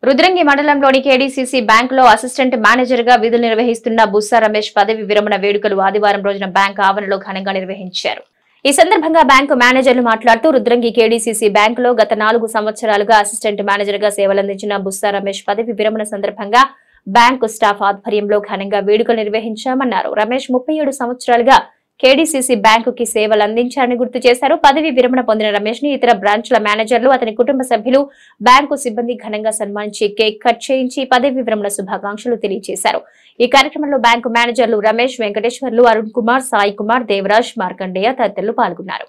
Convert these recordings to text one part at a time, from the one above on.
రుద్రంగి మండలంలోని కేడీసీసీ బ్యాంకులో assistant manager గా విధులు నిర్వహిస్తున్న బుస్సా రమేష్ పదవి విరమణ వేడుకలు ఆదివారం రోజున బ్యాంకు ఆవరణలో ఘనంగా నిర్వహించారు. ఈ సందర్భంగా బ్యాంకు మేనేజర్లు మాట్లాడుతూ రుద్రంగి కేడీసీసీ బ్యాంకులో గత 4 సంవత్సరాలుగా అసిస్టెంట్ మేనేజర్ గా సేవలందించిన బుస్సా రమేష్ పదవి విరమణ సందర్భంగా బ్యాంకు స్టాఫ్ ఆధ్వర్యంలో ఘనంగా వేడుకలు నిర్వహించామన్నారు. రమేష్ 37 సంవత్సరాలుగా కేడీసీసీ బ్యాంకుకి సేవలు అందించారని గుర్తు చేశారు. పదవి విరమణ పొందిన రమేష్ ని ఇతర బ్రాంచ్ల మేనేజర్లు, అతని కుటుంబ సభ్యులు, బ్యాంకు సిబ్బంది ఘనంగా సన్మానించి కేక్ కట్ చేయించి పదవి విరమణ శుభాకాంక్షలు తెలియజేశారు. ఈ కార్యక్రమంలో బ్యాంకు మేనేజర్లు రమేష్, వెంకటేశ్వర్లు, అరుణ్ కుమార్, సాయి కుమార్, దేవరాజ్, మార్కండేయ తదితరులు పాల్గొన్నారు.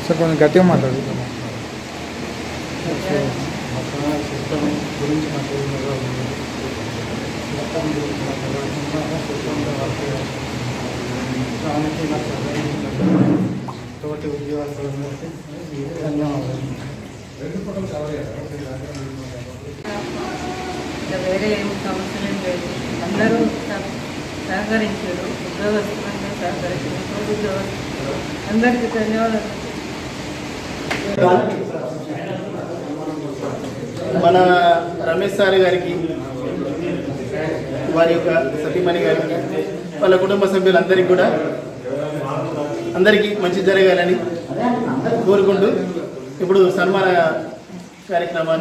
సార్ కొంచెం గట్టిగా మాట్లాడు. తోటి ఉద్యోగస్తులందరికీ ధన్యవాదాలు. వేరే ఏం సమస్యలు లేదు, అందరూ సహకరించారు. ఉద్యోగస్తులందరూ సహకరించారు. తోటి ఉద్యోగస్తులు అందరికీ ధన్యవాదాలు. మన రమేష్ సార్ గారికి, వారి యొక్క సతీమణి గారికి, వాళ్ళ కుటుంబ సభ్యులందరికీ కూడా అందరికీ మంచి జరగాలని కోరుకుంటూ ఇప్పుడు సన్మాన కార్యక్రమాన్ని